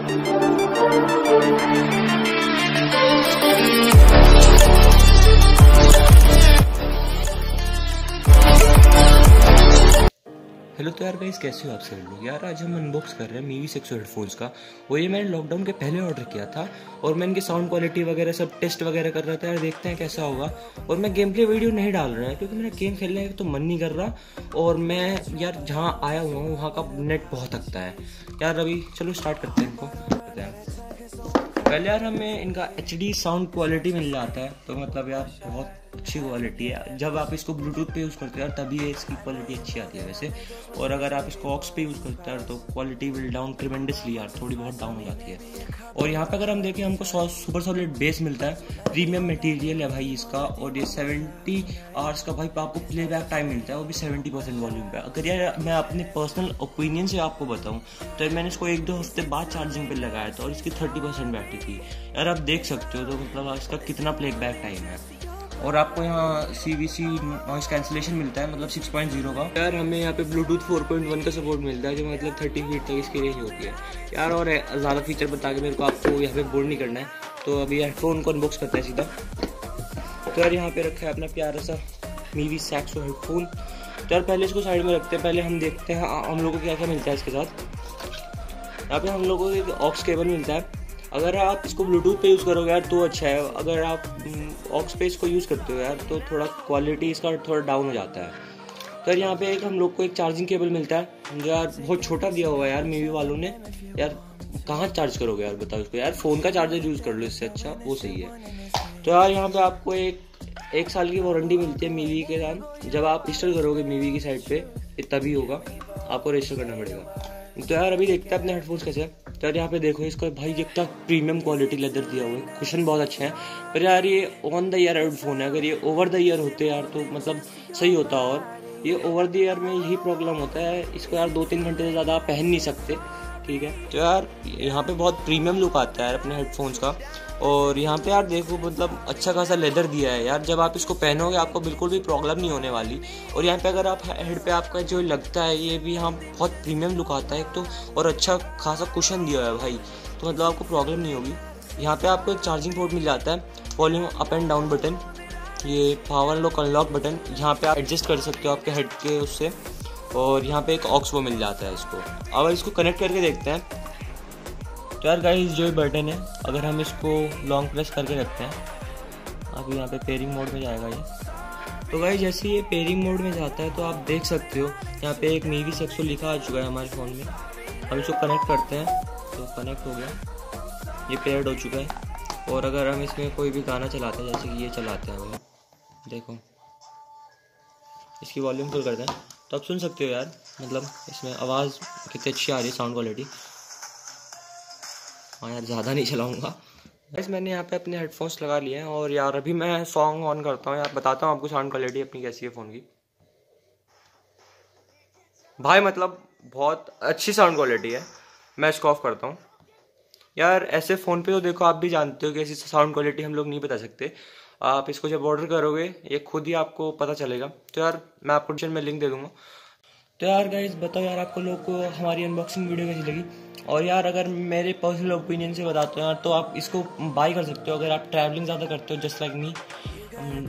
Hello तो यार guys, कैसे हो आप सभी लोग। यार आज हम अनबॉक्स कर रहे हैं मीवी 600 हेडफोन्स का। और ये मैंने लॉकडाउन के पहले ऑर्डर किया था और मैं इनकी साउंड क्वालिटी वगैरह सब टेस्ट वगैरह कर रहा था। यार देखते हैं कैसा होगा। और मैं गेम प्ले वीडियो नहीं डाल रहा है क्योंकि मेरा गेम खेलने का तो मन नहीं कर रहा। और मैं यार जहाँ आया हुआ हूँ वहाँ का नेट बहुत थकता है यार। अभी चलो स्टार्ट करते हैं इनको। पहले यार हमें इनका HD साउंड क्वालिटी मिल जाता है, तो मतलब यार बहुत अच्छी क्वालिटी है। जब आप इसको ब्लूटूथ पे यूज़ करते हैं यार तभी इसकी क्वालिटी अच्छी आती है वैसे। और अगर आप इसको ऑक्स पे यूज़ करते हैं तो क्वालिटी विल डाउन ट्रिमेंडसली यार, थोड़ी बहुत डाउन हो जाती है। और यहाँ पे अगर हम देखें हमको सुपर सॉलिड बेस मिलता है, प्रीमियम मटेरियल है भाई इसका। और ये 70 आवर्स का भाई आपको प्लेबैक टाइम मिलता है, वो भी 70% वॉल्यूम पे। अगर यार मैं अपने पर्सनल ओपिनियन से आपको बताऊँ तो मैंने इसको 1-2 हफ्ते बाद चार्जिंग पे लगाया था और इसकी 30% बैटरी थी यार। आप देख सकते हो तो मतलब इसका कितना प्लेबैक टाइम है। और आपको यहाँ CVC नॉइस कैंसिलेशन मिलता है, मतलब 6.0 का। यार हमें यहाँ पे ब्लूटूथ 4.1 का सपोर्ट मिलता है, जो मतलब 30 फीट तक इसकी रेंज होती है यार। और ज़्यादा फीचर बता के मेरे को आपको यहाँ पे बोर नहीं करना है, तो अभी हेडफोन को अनबॉक्स करते हैं सीधा। तो यार यहाँ पे रखा है अपना प्यारा सा मीवी 600 हेडफोन। तो यार पहले इसको साइड में रखते हैं, पहले हम देखते हैं हम लोगों को क्या क्या मिलता है इसके साथ। यहाँ पे हम लोगों को एक ऑक्स केबल मिलता है। अगर आप इसको ब्लूटूथ पे यूज़ करोगे यार तो अच्छा है। अगर आप ऑक्स पे इसको यूज़ करते हो यार तो थोड़ा क्वालिटी इसका थोड़ा डाउन हो जाता है। तो यहाँ पे हम लोग को एक चार्जिंग केबल मिलता है, जो यार बहुत छोटा दिया हुआ है यार मीवी वालों ने। यार कहाँ चार्ज करोगे यार, बताओ इसको। यार फ़ोन का चार्जर यूज़ कर लो, इससे अच्छा वो सही है। तो यार यहाँ पे आपको एक साल की वारंटी मिलती है मीवी के साथ। जब आप रजिस्टर करोगे मीवी की साइट पे तभी होगा, आपको रजिस्टर करना पड़ेगा। तो यार अभी देखते हैं अपने हेडफोन्स कैसे है। तो यार यहाँ पे देखो इसका भाई जितना प्रीमियम क्वालिटी लेदर दिया हुआ है, कुशन बहुत अच्छे हैं। पर यार ये ऑन द ईयर हेडफोन है, अगर ये ओवर द ईयर होते यार तो मतलब सही होता। और ये ओवर द ईयर में यही प्रॉब्लम होता है, इसको यार 2-3 घंटे से ज़्यादा पहन नहीं सकते, ठीक है। तो यार यहाँ पे बहुत प्रीमियम लुक आता है यार अपने हेडफोन्स का। और यहाँ पे यार देखो मतलब अच्छा खासा लेदर दिया है यार। जब आप इसको पहनोगे आपको बिल्कुल भी प्रॉब्लम नहीं होने वाली। और यहाँ पे अगर आप हेड पे आपका जो लगता है ये भी यहाँ बहुत प्रीमियम लुक आता है एक तो, और अच्छा खासा कुशन दिया है भाई, तो मतलब आपको प्रॉब्लम नहीं होगी। यहाँ पे आपको एक चार्जिंग पोर्ट मिल जाता है, volume up and down button, ये पावर लॉक अनलॉक बटन, यहाँ पे आप एडजस्ट कर सकते हो आपके हेड के उससे। और यहाँ पे एक ऑक्स वो मिल जाता है इसको। अब इसको कनेक्ट करके देखते हैं। तो यार गाइस जो बटन है, अगर हम इसको लॉन्ग प्रेस करके रखते हैं, अब यहाँ पे पेयरिंग मोड में जाएगा ये। तो गाइस जैसे ये पेयरिंग मोड में जाता है तो आप देख सकते हो यहाँ पे एक मीवी 600 लिखा आ चुका है हमारे फ़ोन में। हम इसको कनेक्ट करते हैं तो कनेक्ट हो गया, ये पेयर्ड हो चुका है। और अगर हम इसमें कोई भी गाना चलाते हैं, जैसे कि ये चलाते हैं भाई, देखो इसकी वॉल्यूम फुल करते हैं तो आप सुन सकते हो यार, मतलब इसमें आवाज़ कितनी अच्छी आ रही है, साउंड क्वालिटी। हाँ यार ज़्यादा नहीं चलाऊँगा। बस मैंने यहाँ पे अपने हेडफोन्स लगा लिए हैं और यार अभी मैं सॉन्ग ऑन करता हूँ यार, बताता हूँ आपको साउंड क्वालिटी अपनी कैसी है फ़ोन की। भाई मतलब बहुत अच्छी साउंड क्वालिटी है। मैं इसको ऑफ करता हूँ यार। ऐसे फ़ोन पे तो देखो आप भी जानते हो कि ऐसी साउंड क्वालिटी हम लोग नहीं बता सकते। आप इसको जब ऑर्डर करोगे ये खुद ही आपको पता चलेगा। तो यार मैं आपको डिस्क्रिप्शन में लिंक दे दूँगा। तो यार गाइस बताओ यार आपको लोग को हमारी अनबॉक्सिंग वीडियो कैसी लगी। और यार अगर मेरे पर्सनल ओपिनियन से बताते हो यार तो आप इसको बाय कर सकते हो अगर आप ट्रैवलिंग ज़्यादा करते हो, जस्ट लाइक मी।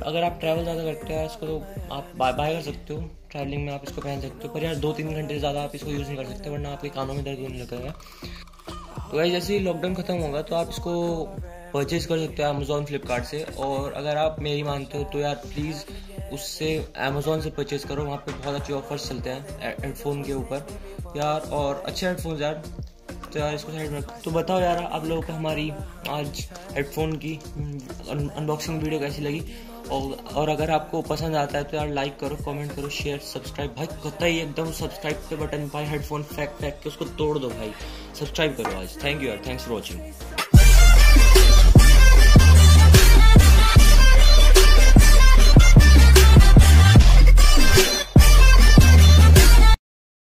अगर आप ट्रैवल ज़्यादा करते हो इसको तो आप बाय कर सकते हो, ट्रैवलिंग में आप इसको पहन सकते हो। पर यार 2-3 घंटे से ज़्यादा आप इसको यूज़ नहीं कर सकते, वरना आपके कानों में दर्द होने लगेगा। तो गाइस जैसे ही लॉकडाउन ख़त्म होगा तो आप इसको परचेज़ कर सकते हो अमेज़ॉन फ्लिपकार्ट से। और अगर आप मेरी मानते हो तो यार प्लीज़ उससे अमेज़ॉन से परचेज़ करो, वहाँ पे बहुत अच्छे ऑफर्स चलते हैं हेडफोन के ऊपर यार, और अच्छे हेडफोन्स यार। तो यार इसको साइड में। तो बताओ यार आप लोगों को हमारी आज हेडफोन की अनबॉक्सिंग वीडियो कैसी लगी। और अगर आपको पसंद आता है तो यार लाइक करो, कमेंट करो, शेयर, सब्सक्राइब। भाई कतई एकदम सब्सक्राइब के बटन भाई हेडफोन फेंक के उसको तोड़ दो भाई, सब्सक्राइब करो आज। थैंक यू यार, थैंक्स फॉर वॉचिंग।